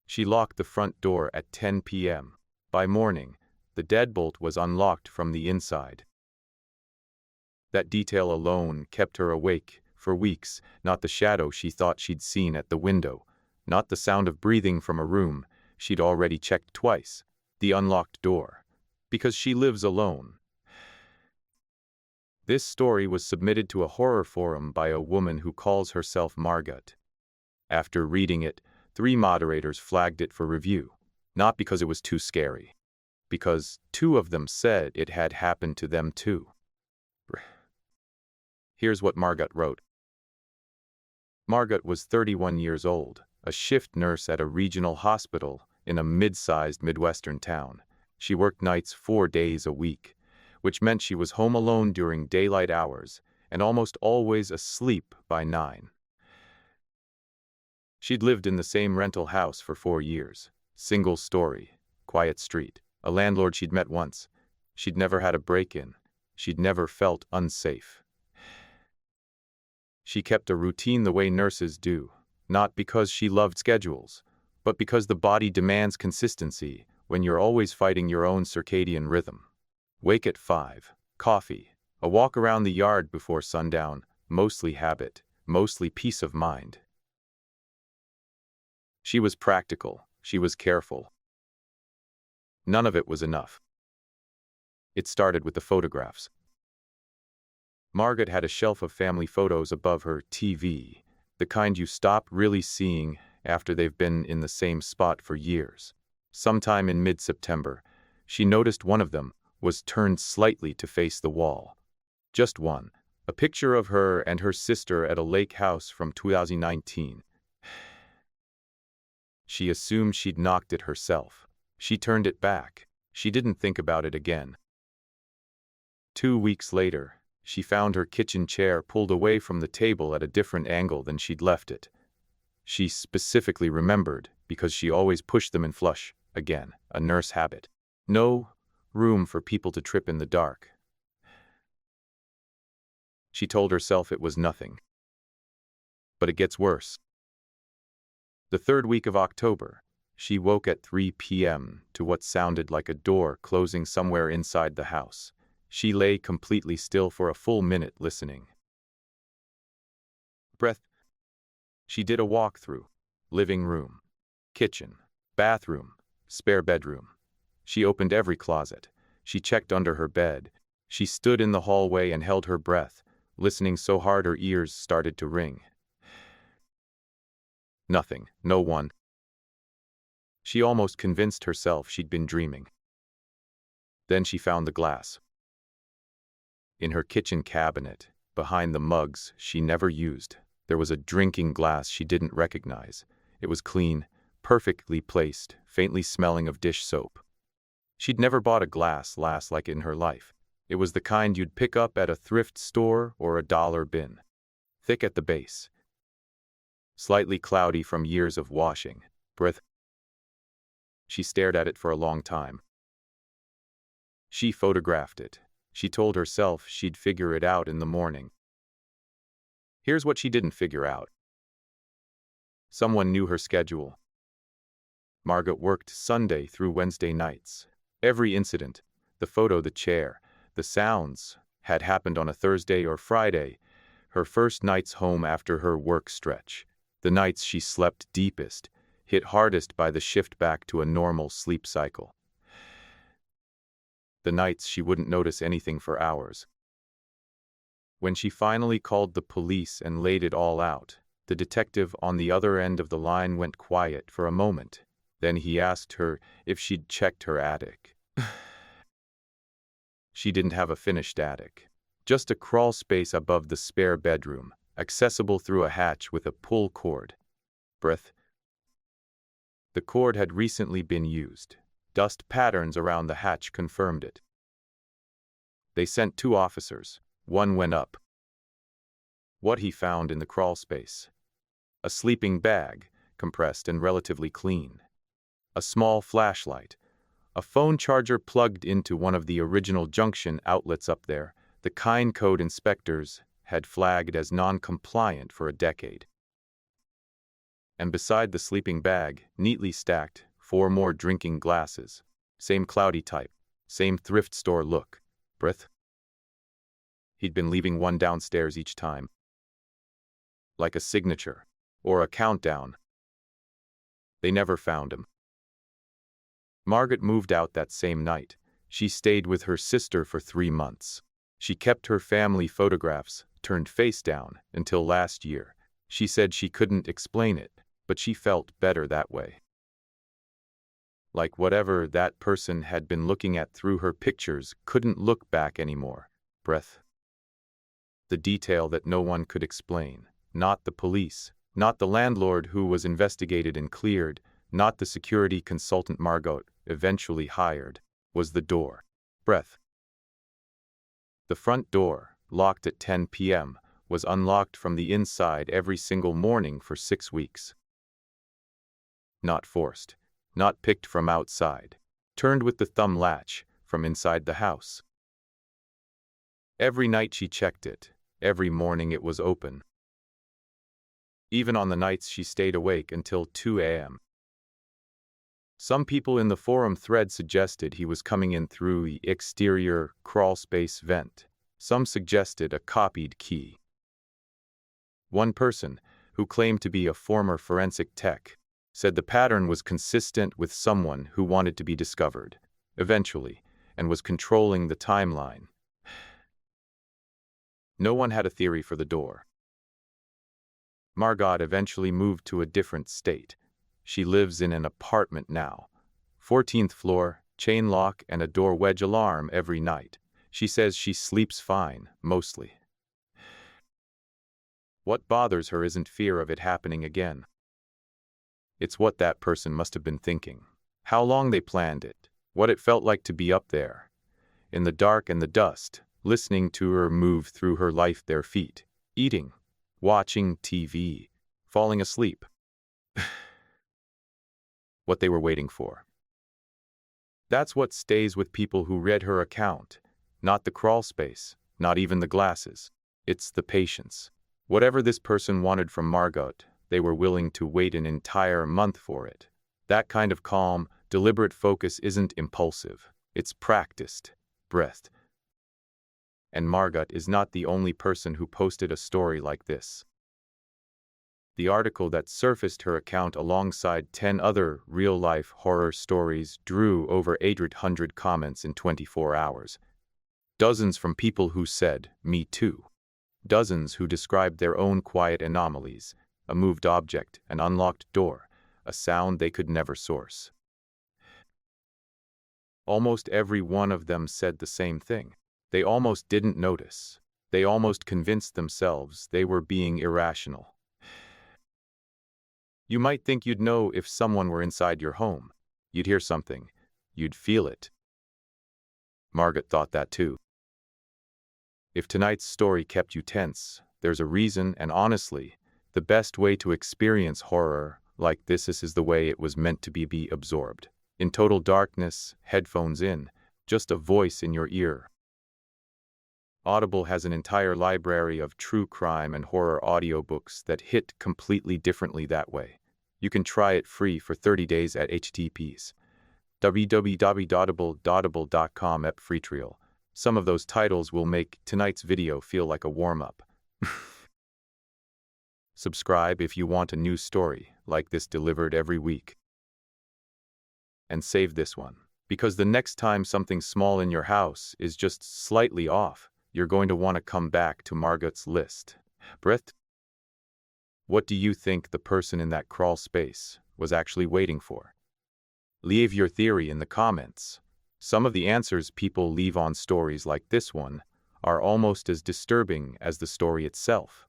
She locked the front door at 10 p.m. By morning, the deadbolt was unlocked from the inside. That detail alone kept her awake for weeks, not the shadow she thought she'd seen at the window, not the sound of breathing from a room she'd already checked twice, the unlocked door. Because she lives alone. This story was submitted to a horror forum by a woman who calls herself Margot. After reading it, 3 moderators flagged it for review, not because it was too scary, because 2 of them said it had happened to them too. Here's what Margot wrote. Margot was 31 years old, a shift nurse at a regional hospital in a mid-sized Midwestern town. She worked nights 4 days a week, which meant she was home alone during daylight hours and almost always asleep by 9. She'd lived in the same rental house for 4 years, single story, quiet street, a landlord she'd met once. She'd never had a break-in. She'd never felt unsafe. She kept a routine the way nurses do, not because she loved schedules, but because the body demands consistency when you're always fighting your own circadian rhythm. Wake at 5, coffee, a walk around the yard before sundown, mostly habit, mostly peace of mind. She was practical, she was careful. None of it was enough. It started with the photographs. Margot had a shelf of family photos above her TV, the kind you stop really seeing after they've been in the same spot for years. Sometime in mid-September, she noticed one of them was turned slightly to face the wall. Just one, a picture of her and her sister at a lake house from 2019. She assumed she'd knocked it herself. She turned it back. She didn't think about it again. 2 weeks later, she found her kitchen chair pulled away from the table at a different angle than she'd left it. She specifically remembered because she always pushed them in flush, again, a nurse habit. No room for people to trip in the dark. She told herself it was nothing. But it gets worse. The 3rd week of October, she woke at 3 p.m. to what sounded like a door closing somewhere inside the house. She lay completely still for a full minute listening. Breath. She did a walkthrough. Living room, kitchen, bathroom, spare bedroom. She opened every closet. She checked under her bed. She stood in the hallway and held her breath, listening so hard her ears started to ring. Nothing, no one. She almost convinced herself she'd been dreaming. Then she found the glass. In her kitchen cabinet, behind the mugs she never used, there was a drinking glass she didn't recognize. It was clean, perfectly placed, faintly smelling of dish soap. She'd never bought a glass like it in her life. It was the kind you'd pick up at a thrift store or a dollar bin. Thick at the base. Slightly cloudy from years of washing. Breath. She stared at it for a long time. She photographed it. She told herself she'd figure it out in the morning. Here's what she didn't figure out. Someone knew her schedule. Margot worked Sunday through Wednesday nights. Every incident, the photo, the chair, the sounds, had happened on a Thursday or Friday, her first nights home after her work stretch, the nights she slept deepest, hit hardest by the shift back to a normal sleep cycle. The nights she wouldn't notice anything for hours. When she finally called the police and laid it all out, the detective on the other end of the line went quiet for a moment. Then he asked her if she'd checked her attic. She didn't have a finished attic. Just a crawl space above the spare bedroom, accessible through a hatch with a pull cord. Breath. The cord had recently been used. Dust patterns around the hatch confirmed it. They sent 2 officers. One went up. What he found in the crawl space. A sleeping bag, compressed and relatively clean. A small flashlight. A phone charger plugged into one of the original junction outlets up there, the kind code inspectors had flagged as non-compliant for a decade. And beside the sleeping bag, neatly stacked, 4 more drinking glasses. Same cloudy type, same thrift store look. Breath. He'd been leaving one downstairs each time. Like a signature. Or a countdown. They never found him. Margaret moved out that same night. She stayed with her sister for 3 months. She kept her family photographs turned face down until last year. She said she couldn't explain it, but she felt better that way. Like whatever that person had been looking at through her pictures couldn't look back anymore. Breath. The detail that no one could explain. Not the police. Not the landlord who was investigated and cleared. Not the security consultant Margot eventually hired. Was the door. Breath. The front door, locked at 10 p.m., was unlocked from the inside every single morning for 6 weeks. Not forced. Not picked from outside. Turned with the thumb latch from inside the house. Every night she checked it. Every morning it was open. Even on the nights she stayed awake until 2 a.m. Some people in the forum thread suggested he was coming in through the exterior crawlspace vent. Some suggested a copied key. One person, who claimed to be a former forensic tech, said the pattern was consistent with someone who wanted to be discovered, eventually, and was controlling the timeline. No one had a theory for the door. Margot eventually moved to a different state. She lives in an apartment now. 14th floor, chain lock and a door wedge alarm every night. She says she sleeps fine, mostly. What bothers her isn't fear of it happening again. It's what that person must have been thinking. How long they planned it. What it felt like to be up there. In the dark and the dust, listening to her move through her life bare feet. Eating. Watching TV. Falling asleep. What they were waiting for. That's what stays with people who read her account. Not the crawl space. Not even the glasses. It's the patience. Whatever this person wanted from Margot, they were willing to wait an entire month for it. That kind of calm, deliberate focus isn't impulsive. It's practiced, breathed. And Margot is not the only person who posted a story like this. The article that surfaced her account alongside 10 other real-life horror stories drew over 800 comments in 24 hours. Dozens from people who said, "Me too." Dozens who described their own quiet anomalies, a moved object, an unlocked door, a sound they could never source. Almost every one of them said the same thing. They almost didn't notice. They almost convinced themselves they were being irrational. You might think you'd know if someone were inside your home. You'd hear something. You'd feel it. Margot thought that too. If tonight's story kept you tense, there's a reason, and honestly, the best way to experience horror like this is the way it was meant to be absorbed. In total darkness, headphones in, just a voice in your ear. Audible has an entire library of true crime and horror audiobooks that hit completely differently that way. You can try it free for 30 days at https www.audible.com free trial. Some of those titles will make tonight's video feel like a warm-up. Subscribe if you want a new story like this delivered every week. And save this one, because the next time something small in your house is just slightly off, you're going to want to come back to Margot's list. Breath. What do you think the person in that crawl space was actually waiting for? Leave your theory in the comments. Some of the answers people leave on stories like this one are almost as disturbing as the story itself.